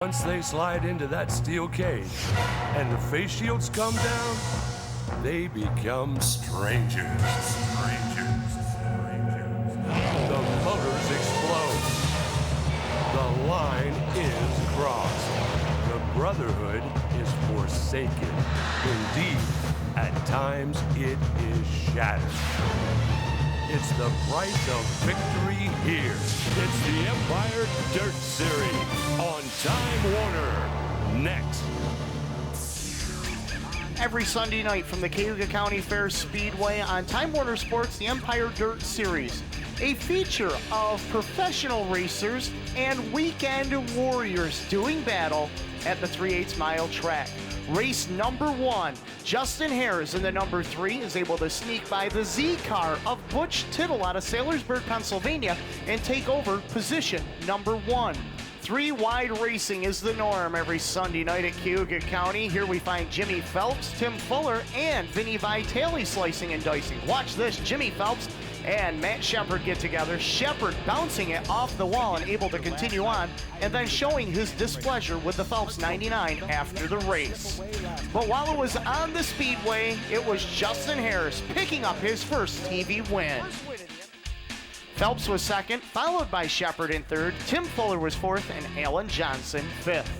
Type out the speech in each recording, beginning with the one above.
Once they slide into that steel cage and the face shields come down, they become strangers. The motors explode. The line is crossed. The brotherhood is forsaken. Indeed, at times it is shattered. It's the price of victory here. It's the Empire Dirt Series on Time Warner. Next. Every Sunday night from the Cayuga County Fair Speedway on Time Warner Sports, the Empire Dirt Series. A feature of professional racers and weekend warriors doing battle at the 3/8 mile track. Race number 1, Justin Harris in the number 3 is able to sneak by the Z car of Butch Tittle out of Saylorsburg, Pennsylvania, and take over position number 1. 3 wide racing is the norm every Sunday night at Cayuga County. Here we find Jimmy Phelps, Tim Fuller, and Vinny Vitale slicing and dicing. Watch this, Jimmy Phelps and Matt Shepard get together. Shepard bouncing it off the wall and able to continue on, and then showing his displeasure with the Phelps 99 after the race. But while it was on the speedway, it was Justin Harris picking up his first TV win. Phelps was second, followed by Shepard in third. Tim Fuller was fourth, and Alan Johnson fifth.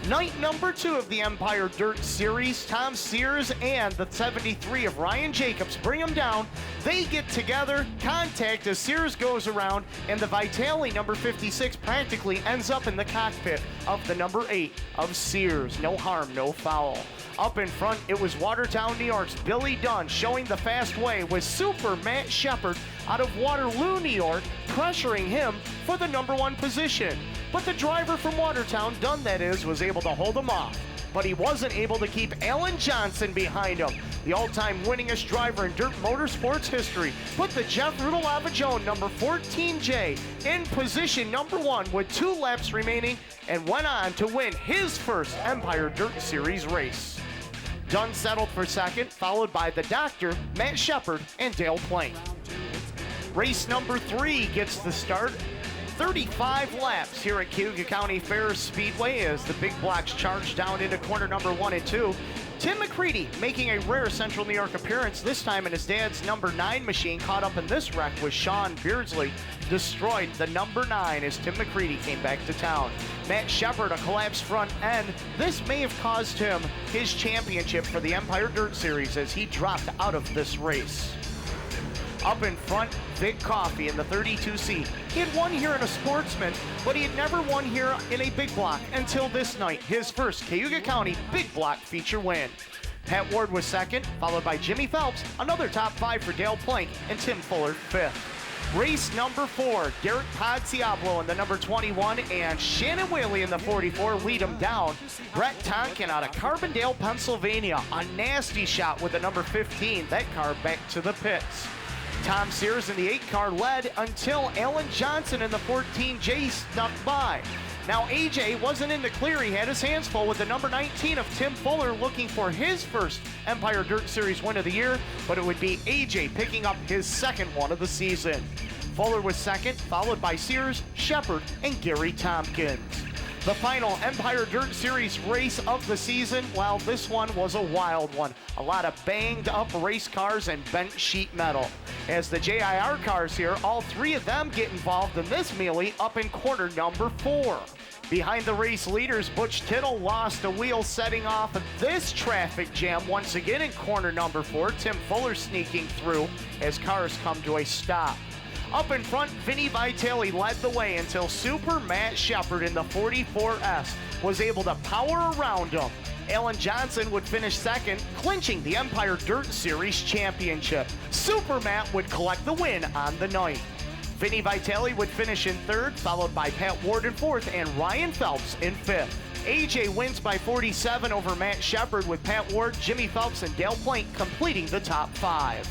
Night number 2 of the Empire Dirt Series, Tom Sears and the 73 of Ryan Jacobs bring him down. They get together, contact as Sears goes around, and the Vitale number 56 practically ends up in the cockpit of the number 8 of Sears. No harm, no foul. Up in front, it was Watertown, New York's Billy Dunn showing the fast way with Super Matt Shepard out of Waterloo, New York, pressuring him for the number 1 position. But the driver from Watertown, Dunn that is, was able to hold him off. But he wasn't able to keep Alan Johnson behind him. The all-time winningest driver in dirt motorsports history put the Jeff Rudolava-Jones number 14J in position number 1 with 2 laps remaining and went on to win his first Empire Dirt Series race. Dunn settled for second, followed by the Doctor, Matt Shepard, and Dale Plank. Race number 3 gets the start. 35 laps here at Cayuga County Fair Speedway as the big blocks charge down into corner number 1 and 2. Tim McCready making a rare Central New York appearance, this time in his dad's number 9 machine. Caught up in this wreck with Sean Beardsley. Destroyed the number 9 as Tim McCready came back to town. Matt Shepard, a collapsed front end. This may have caused him his championship for the Empire Dirt Series as he dropped out of this race. Up in front, Vic Coffey in the 32C. He had won here in a Sportsman, but he had never won here in a big block until this night, his first Cayuga County big block feature win. Pat Ward was second, followed by Jimmy Phelps, another top 5 for Dale Plank, and Tim Fuller fifth. Race number 4, Derek Podciablo in the number 21 and Shannon Whaley in the 44 lead him down. Brett Tonkin out of Carbondale, Pennsylvania, a nasty shot with the number 15, that car back to the pits. Tom Sears in the 8 car led until Alan Johnson in the 14J snuck by. Now AJ wasn't in the clear, he had his hands full with the number 19 of Tim Fuller looking for his first Empire Dirt Series win of the year, but it would be AJ picking up his second one of the season. Fuller was second, followed by Sears, Shepard, and Gary Tompkins. The final Empire Dirt Series race of the season, well, this one was a wild one. A lot of banged up race cars and bent sheet metal. As the JIR cars here, all 3 of them get involved in this melee up in corner number 4. Behind the race leaders, Butch Tittle lost a wheel setting off this traffic jam once again in corner number 4. Tim Fuller sneaking through as cars come to a stop. Up in front, Vinny Vitale led the way until Super Matt Shepard in the 44S was able to power around him. Alan Johnson would finish second, clinching the Empire Dirt Series championship. Super Matt would collect the win on the night. Vinny Vitale would finish in third, followed by Pat Ward in fourth and Ryan Phelps in fifth. AJ wins by 47 over Matt Shepard with Pat Ward, Jimmy Phelps, and Dale Plank completing the top 5.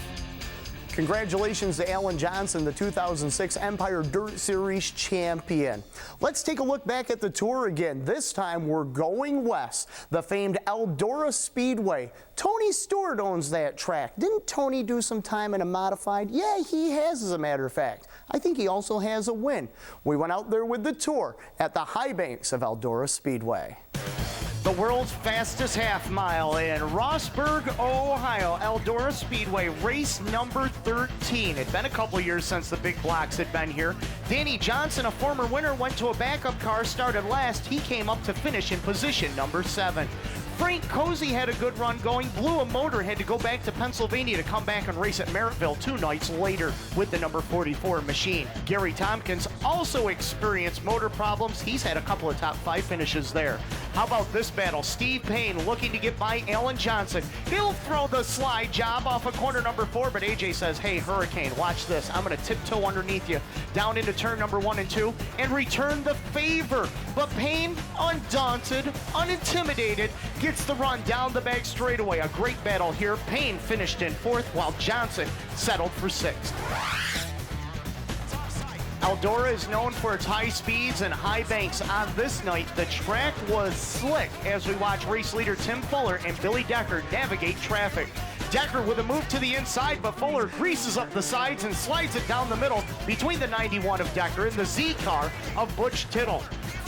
Congratulations to Alan Johnson, the 2006 Empire Dirt Series champion. Let's take a look back at the tour again. This time we're going west. The famed Eldora Speedway. Tony Stewart owns that track. Didn't Tony do some time in a modified? Yeah, he has, as a matter of fact. I think he also has a win. We went out there with the tour at the high banks of Eldora Speedway. The world's fastest half mile in Rossburg, Ohio, Eldora Speedway, race number 13. It'd been a couple years since the big blocks had been here. Danny Johnson, a former winner, went to a backup car, started last. He came up to finish in position number 7. Frank Cozy had a good run going, blew a motor, had to go back to Pennsylvania to come back and race at Merrittville 2 nights later with the number 44 machine. Gary Tompkins also experienced motor problems. He's had a couple of top 5 finishes there. How about this battle? Steve Payne looking to get by Alan Johnson. He'll throw the slide job off of corner number 4, but AJ says, hey, Hurricane, watch this. I'm going to tiptoe underneath you down into turn number 1 and 2 and return the favor. But Payne, undaunted, unintimidated, gets the run down the back straightaway. A great battle here. Payne finished in 4th while Johnson settled for 6th. Eldora is known for its high speeds and high banks. On this night, the track was slick as we watch race leader Tim Fuller and Billy Decker navigate traffic. Decker with a move to the inside, but Fuller greases up the sides and slides it down the middle between the 91 of Decker and the Z car of Butch Tittle.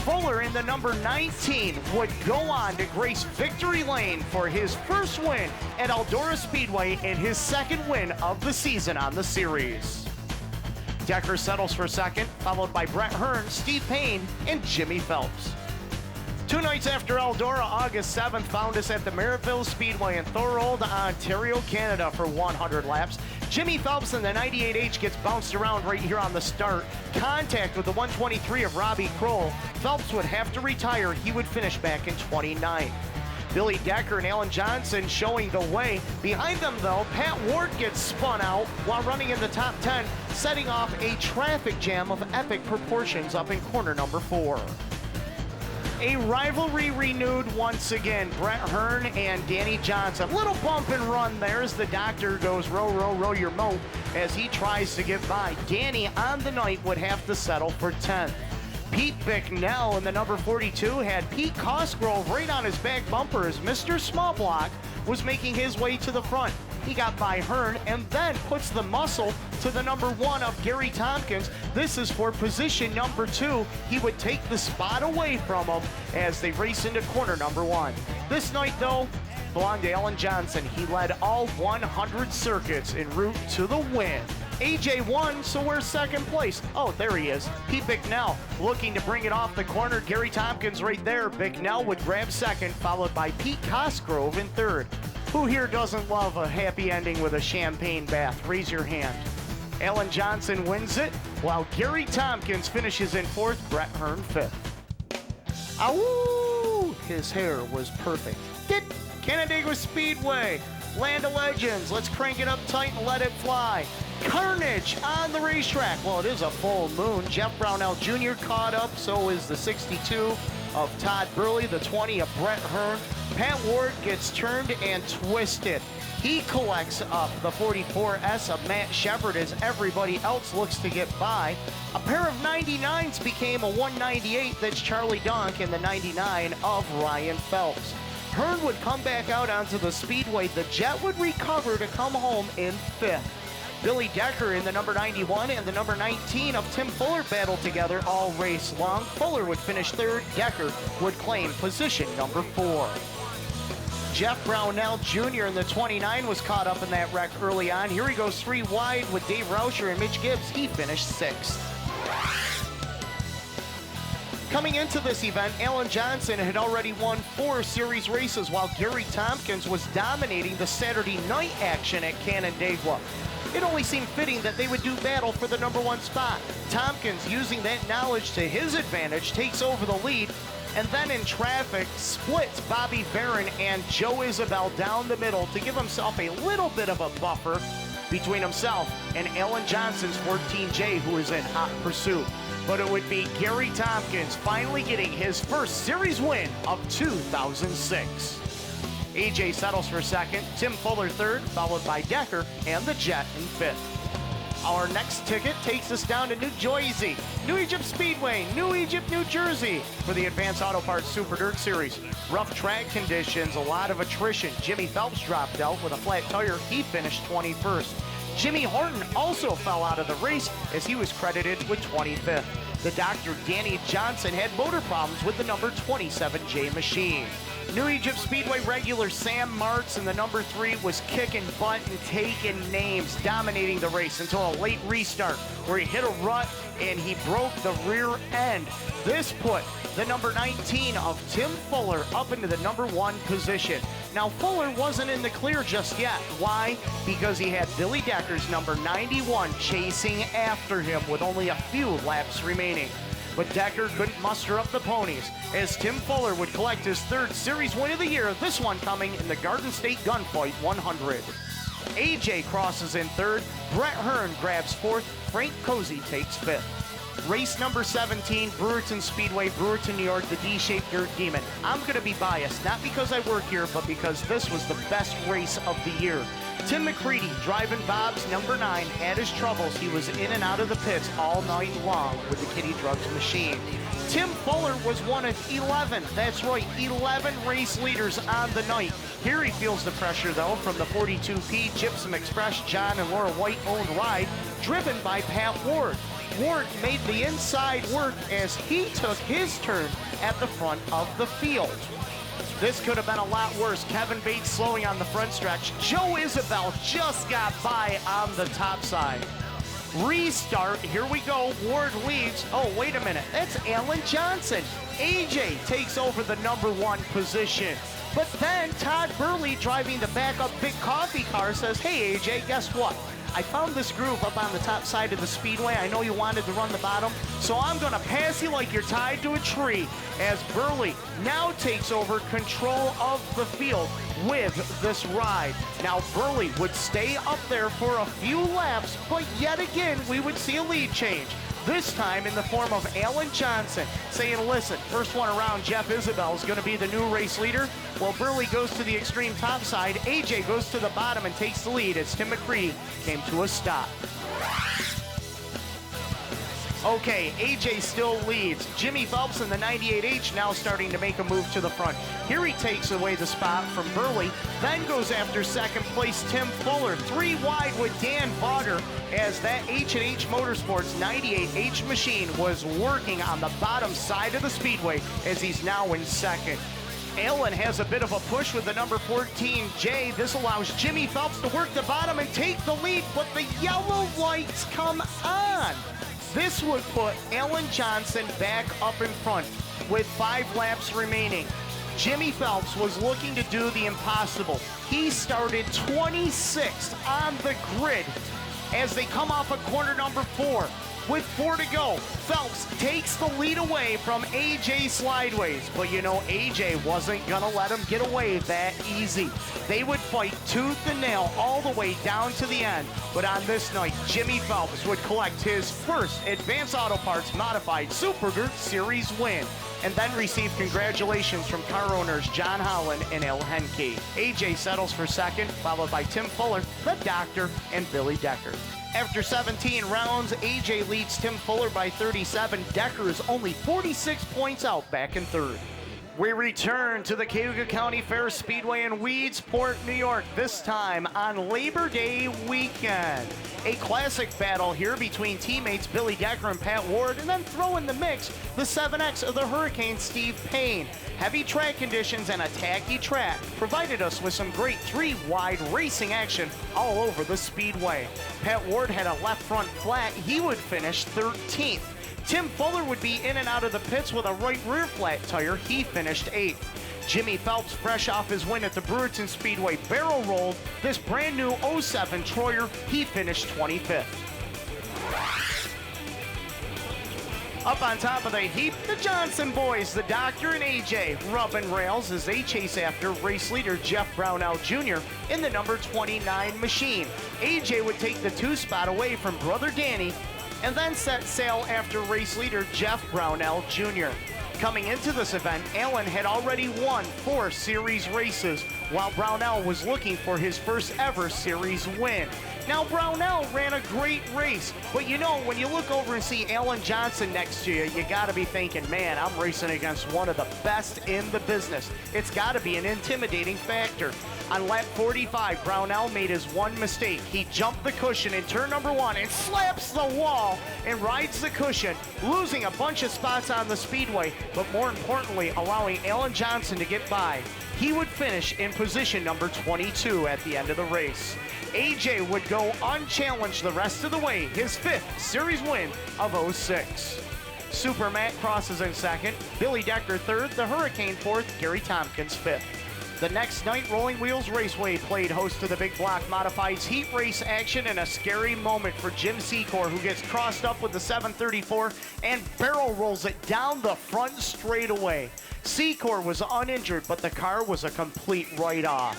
Fuller in the number 19 would go on to grace victory lane for his first win at Eldora Speedway and his 2nd win of the season on the series. Decker settles for 2nd, followed by Brett Hearn, Steve Payne, and Jimmy Phelps. 2 nights after Eldora, August 7th found us at the Merrittville Speedway in Thorold, Ontario, Canada for 100 laps. Jimmy Phelps in the 98H gets bounced around right here on the start. Contact with the 123 of Robbie Kroll. Phelps would have to retire. He would finish back in 29th. Billy Decker and Alan Johnson showing the way. Behind them, though, Pat Ward gets spun out while running in the top 10, setting off a traffic jam of epic proportions up in corner number 4. A rivalry renewed once again. Brett Hearn and Danny Johnson. Little bump and run there as the doctor goes row, row, row your moat as he tries to get by. Danny on the night would have to settle for 10th. Pete Bicknell in the number 42 had Pete Cosgrove right on his back bumper as Mr. Smallblock was making his way to the front. He got by Hearn and then puts the muscle to the number 1 of Gary Tompkins. This is for position number 2. He would take the spot away from him as they race into corner number 1. This night, though, belonged to Alan Johnson. He led all 100 circuits en route to the win. AJ won, so where's 2nd place? Oh, there he is. Pete Bicknell looking to bring it off the corner. Gary Tompkins right there. Bicknell would grab 2nd, followed by Pete Cosgrove in 3rd. Who here doesn't love a happy ending with a champagne bath? Raise your hand. Alan Johnson wins it, while Gary Tompkins finishes in 4th, Brett Hearn 5th. Ow! His hair was perfect. Canandaigua Speedway, Land of Legends. Let's crank it up tight and let it fly. Carnage on the racetrack. Well, it is a full moon. Jeff Brownell Jr. caught up. So is the 62 of Todd Burley, the 20 of Brett Hearn. Pat Ward gets turned and twisted. He collects up the 44S of Matt Shepard as everybody else looks to get by. A pair of 99s became a 198. That's Charlie Dunk and the 99 of Ryan Phelps. Hearn would come back out onto the speedway. The Jet would recover to come home in 5th. Billy Decker in the number 91 and the number 19 of Tim Fuller battled together all race long. Fuller would finish 3rd. Decker would claim position number 4. Jeff Brownell Jr. in the 29 was caught up in that wreck early on. Here he goes 3 wide with Dave Rauscher and Mitch Gibbs. He finished 6th. Coming into this event, Alan Johnson had already won 4 series races while Gary Tompkins was dominating the Saturday night action at Canandaigua. It only seemed fitting that they would do battle for the number 1 spot. Tompkins, using that knowledge to his advantage, takes over the lead, and then in traffic, splits Bobby Barron and Joe Isabel down the middle to give himself a little bit of a buffer between himself and Alan Johnson's 14J, who is in hot pursuit. But it would be Gary Tompkins finally getting his first series win of 2006. AJ settles for second, Tim Fuller third, followed by Decker and the Jet in fifth. Our next ticket takes us down to New Jersey, New Egypt Speedway, New Egypt, New Jersey, for the Advanced Auto Parts Super Dirt Series. Rough track conditions, a lot of attrition. Jimmy Phelps dropped out with a flat tire. He finished 21st. Jimmy Horton also fell out of the race as he was credited with 25th. The Dr. Danny Johnson had motor problems with the number 27J machine. New Egypt Speedway regular Sam Martz in the number 3 was kicking butt and taking names, dominating the race until a late restart where he hit a rut and he broke the rear end. This put the number 19 of Tim Fuller up into the number 1 position. Now, Fuller wasn't in the clear just yet. Why? Because he had Billy Decker's number 91 chasing after him with only a few laps remaining. But Decker couldn't muster up the ponies as Tim Fuller would collect his 3rd series win of the year, this one coming in the Garden State Gunfight 100. AJ crosses in 3rd, Brett Hearn grabs 4th, Frank Cozy takes 5th. Race number 17, Brewerton Speedway, Brewerton, New York, the D-shaped Dirt Demon. I'm going to be biased, not because I work here, but because this was the best race of the year. Tim McCready, driving Bob's number 9, had his troubles. He was in and out of the pits all night long with the Kitty Drugs machine. Tim Fuller was one of 11, that's right, 11 race leaders on the night. Here he feels the pressure, though, from the 42P Gypsum Express John and Laura White-owned ride, driven by Pat Ward. Ward made the inside work as he took his turn at the front of the field. This could have been a lot worse. Kevin Bates slowing on the front stretch. Joe Isabel just got by on the top side. Restart, here we go, Ward leads. Oh, wait a minute, that's Alan Johnson. AJ takes over the number 1 position. But then Todd Burley, driving the backup big coffee car, says, hey AJ, guess what? I found this groove up on the top side of the speedway. I know you wanted to run the bottom, so I'm gonna pass you like you're tied to a tree as Burley now takes over control of the field with this ride. Now Burley would stay up there for a few laps, but yet again we would see a lead change. This time in the form of Alan Johnson saying, listen, first one around, Jeff Isabel is going to be the new race leader. Well, Burley goes to the extreme top side. AJ goes to the bottom and takes the lead as Tim McCready came to a stop. Okay, AJ still leads. Jimmy Phelps in the 98H now starting to make a move to the front. Here he takes away the spot from Burley, then goes after second place Tim Fuller, 3 wide with Dan Vaughter as that H&H Motorsports 98H machine was working on the bottom side of the speedway as he's now in second. Allen has a bit of a push with the number 14J. This allows Jimmy Phelps to work the bottom and take the lead, but the yellow lights come on. This would put Alan Johnson back up in front with 5 laps remaining. Jimmy Phelps was looking to do the impossible. He started 26th on the grid as they come off of corner number 4. With 4 to go, Phelps takes the lead away from AJ Slideways. But you know, AJ wasn't gonna let him get away that easy. They would fight tooth and nail all the way down to the end. But on this night, Jimmy Phelps would collect his first Advanced Auto Parts Modified Super Dirt Series win, and then receive congratulations from car owners John Holland and Al Henke. AJ settles for second, followed by Tim Fuller, the Doctor, and Billy Decker. After 17 rounds, AJ leads Tim Fuller by 37. Decker is only 46 points out, back in third. We return to the Cayuga County Fair Speedway in Weedsport, New York, this time on Labor Day weekend. A classic battle here between teammates Billy Decker and Pat Ward, and then throw in the mix the 7X of the Hurricane, Steve Payne. Heavy track conditions and a tacky track provided us with some great 3-wide racing action all over the speedway. Pat Ward had a left front flat. He would finish 13th. Tim Fuller would be in and out of the pits with a right rear flat tire. He finished 8th. Jimmy Phelps, fresh off his win at the Brewerton Speedway, barrel rolled this brand new 07 Troyer. He finished 25th. Up on top of the heap, the Johnson boys, the Doctor and AJ, rubbing rails as they chase after race leader Jeff Brownell Jr. in the number 29 machine. AJ would take the 2 spot away from brother Danny and then set sail after race leader Jeff Brownell Jr. Coming into this event, Allen had already won 4 series races, while Brownell was looking for his first ever series win. Now, Brownell ran a great race, but you know, when you look over and see Alan Johnson next to you, you gotta be thinking, man, I'm racing against one of the best in the business. It's gotta be an intimidating factor. On lap 45, Brownell made his one mistake. He jumped the cushion in turn number 1 and slaps the wall and rides the cushion, losing a bunch of spots on the speedway, but more importantly, allowing Alan Johnson to get by. He would finish in position number 22 at the end of the race. AJ would go unchallenged the rest of the way, his 5th series win of '06. Super Matt crosses in 2nd, Billy Decker 3rd, the Hurricane 4th, Gary Tompkins 5th. The next night, Rolling Wheels Raceway played host to the Big Block Modifieds heat race action, and a scary moment for Jim Secor, who gets crossed up with the 734 and barrel rolls it down the front straightaway. Secor was uninjured, but the car was a complete write-off.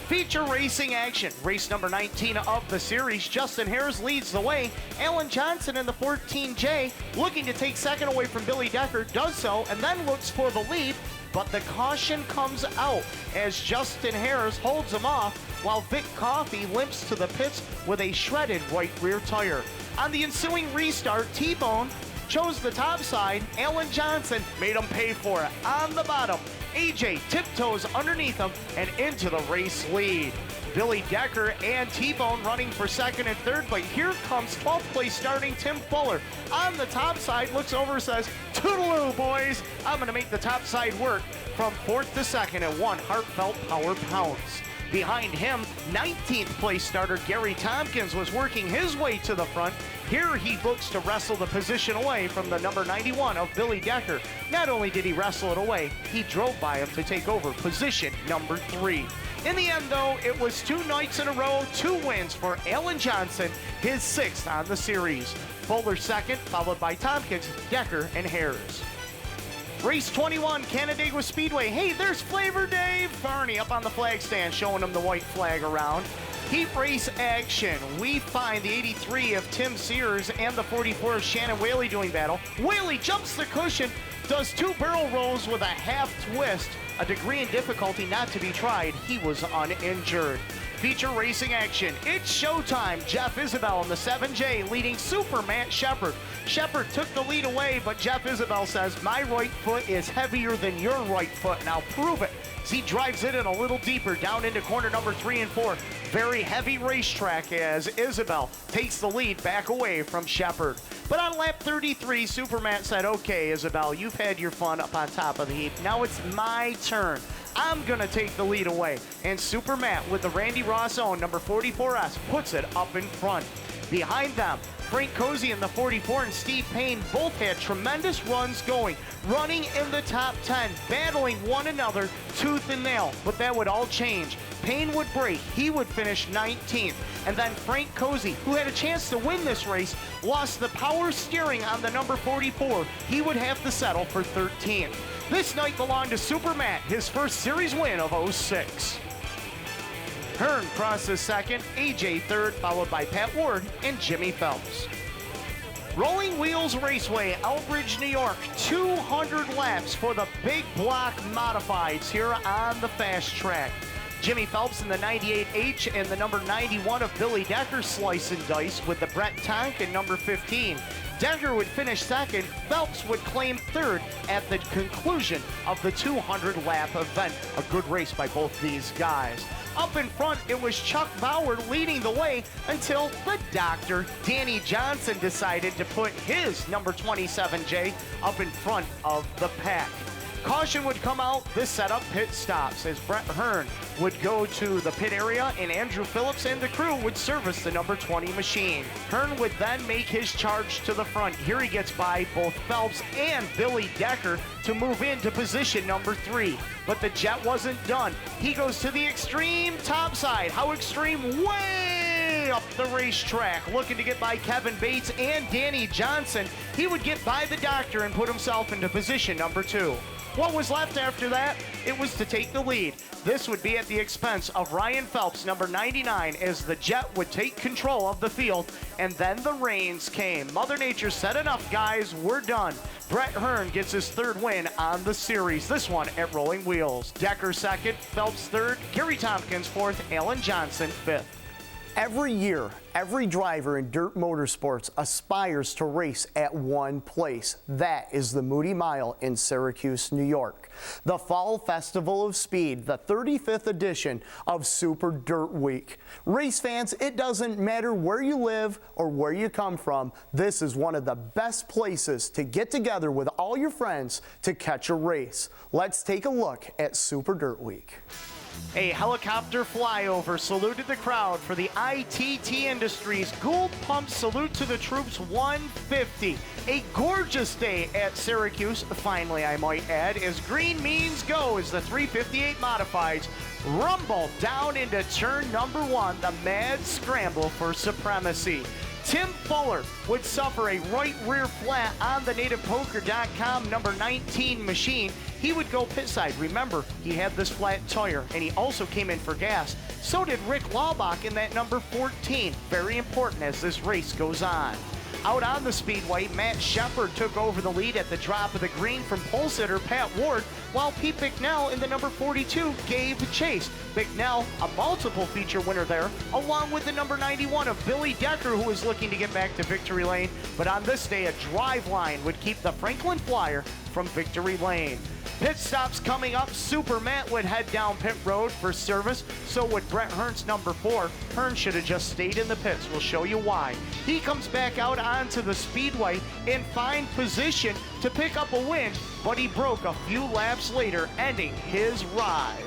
Feature racing action. Race number 19 of the series. Justin Harris leads the way. Alan Johnson in the 14J, looking to take 2nd away from Billy Decker, does so, and then looks for the lead, but the caution comes out as Justin Harris holds him off, while Vic Coffey limps to the pits with a shredded right rear tire. On the ensuing restart, T-Bone chose the top side. Alan Johnson made him pay for it. On the bottom, AJ tiptoes underneath him and into the race lead. Billy Decker and T-Bone running for 2nd and 3rd, but here comes 12th place starting Tim Fuller. On the top side, looks over, says, "Toodaloo, boys. I'm gonna make the top side work," from 4th to 2nd at 1 heartfelt power pounds. Behind him, 19th place starter Gary Tompkins was working his way to the front. Here he looks to wrestle the position away from the number 91 of Billy Decker. Not only did he wrestle it away, he drove by him to take over position number 3. In the end, though, it was 2 nights in a row, 2 wins for Alan Johnson, his 6th on the series. Fuller 2nd, followed by Tompkins, Decker, and Harris. Race 21, Canandaigua Speedway. Hey, there's Flavor Dave Barney up on the flag stand, showing him the white flag around. Heat race action. We find the 83 of Tim Sears and the 44 of Shannon Whaley doing battle. Whaley jumps the cushion, does 2 barrel rolls with a half twist, a degree in difficulty not to be tried. He was uninjured. Feature racing action. It's showtime. Jeff Isabel in the 7J leading Super Matt Shepard. Shepard took the lead away, but Jeff Isabel says, "My right foot is heavier than your right foot, and I'll prove it." As he drives it in a little deeper down into corner number 3 and 4. Very heavy racetrack as Isabel takes the lead back away from Shepard. But on lap 33, Super Matt said, "Okay, Isabel, you've had your fun up on top of the heap. Now it's my turn. I'm gonna take the lead away." And Super Matt, with the Randy Ross own number 44S, puts it up in front. Behind them, Frank Cozy in the 44 and Steve Payne both had tremendous runs going, running in the top 10, battling one another tooth and nail. But that would all change. Payne would break. He would finish 19th. And then Frank Cozy, who had a chance to win this race, lost the power steering on the number 44. He would have to settle for 13th. This night belonged to Super Matt, his first series win of '06. Hearn crosses 2nd, AJ 3rd, followed by Pat Ward and Jimmy Phelps. Rolling Wheels Raceway, Elbridge, New York, 200 laps for the Big Block Modifieds here on the fast track. Jimmy Phelps in the 98H and the number 91 of Billy Decker slice and dice with the Brett Tonkin number 15. Decker would finish 2nd, Phelps would claim 3rd at the conclusion of the 200-lap event. A good race by both these guys. Up in front, it was Chuck Bauer leading the way until the doctor, Danny Johnson, decided to put his number 27J up in front of the pack. Caution would come out. This set up pit stops as Brett Hearn would go to the pit area and Andrew Phillips and the crew would service the number 20 machine. Hearn would then make his charge to the front. Here he gets by both Phelps and Billy Decker to move into position number 3. But the jet wasn't done. He goes to the extreme top side. How extreme? Way up the racetrack, looking to get by Kevin Bates and Danny Johnson. He would get by the doctor and put himself into position number 2. What was left after that? It was to take the lead. This would be at the expense of Ryan Phelps, number 99, as the Jet would take control of the field, and then the rains came. Mother Nature said, enough, guys, we're done. Brett Hearn gets his third win on the series, this one at Rolling Wheels. Decker second, Phelps third, Gary Tompkins fourth, Alan Johnson fifth. Every year, every driver in dirt motorsports aspires to race at one place. That is the Moody Mile in Syracuse, New York. The Fall Festival of Speed, the 35th edition of Super Dirt Week. Race fans, it doesn't matter where you live or where you come from, this is one of the best places to get together with all your friends to catch a race. Let's take a look at Super Dirt Week. A helicopter flyover saluted the crowd for the ITT Industries Gould Pump Salute to the Troops 150. A gorgeous day at Syracuse, finally I might add, as green means go as the 358 Modifieds rumble down into turn number one, the mad scramble for supremacy. Tim Fuller would suffer a right rear flat on the NativePoker.com number 19 machine. He would go pit side. Remember, he had this flat tire, and he also came in for gas. So did Rick Laubach in that number 14. Very important as this race goes on. Out on the speedway, Matt Shepard took over the lead at the drop of the green from pole sitter Pat Ward, while Pete Bicknell in the number 42 gave chase. Bicknell, a multiple feature winner there, along with the number 91 of Billy Decker, who was looking to get back to victory lane. But on this day, a drive line would keep the Franklin Flyer from victory lane. Pit stops coming up. Super Matt would head down pit road for service. So would Brett Hearn's number 4. Hearn should have just stayed in the pits. We'll show you why. He comes back out onto the speedway in fine position to pick up a win, but he broke a few laps later, ending his ride.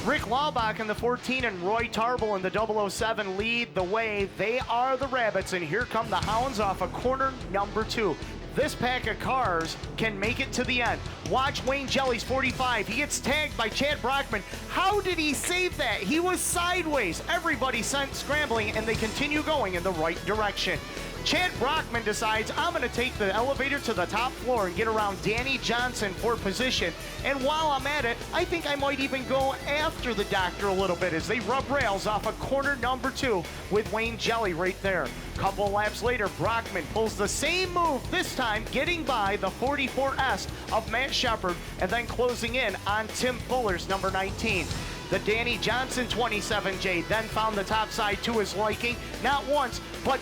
Rick Laubach in the 14 and Roy Tarbell in the 007 lead the way. They are the Rabbits, and here come the Hounds off of corner number 2. This pack of cars can make it to the end. Watch Wayne Jelly's 45. He gets tagged by Chad Brockman. How did he save that? He was sideways. Everybody sent scrambling, and they continue going in the right direction. Chad Brockman decides, I'm going to take the elevator to the top floor and get around Danny Johnson for position. And while I'm at it, I think I might even go after the doctor a little bit as they rub rails off of corner number 2 with Wayne Jelly right there. Couple of laps later, Brockman pulls the same move, this time getting by the 44S of Matt Shepard and then closing in on Tim Fuller's number 19. The Danny Johnson 27J then found the top side to his liking, not once, but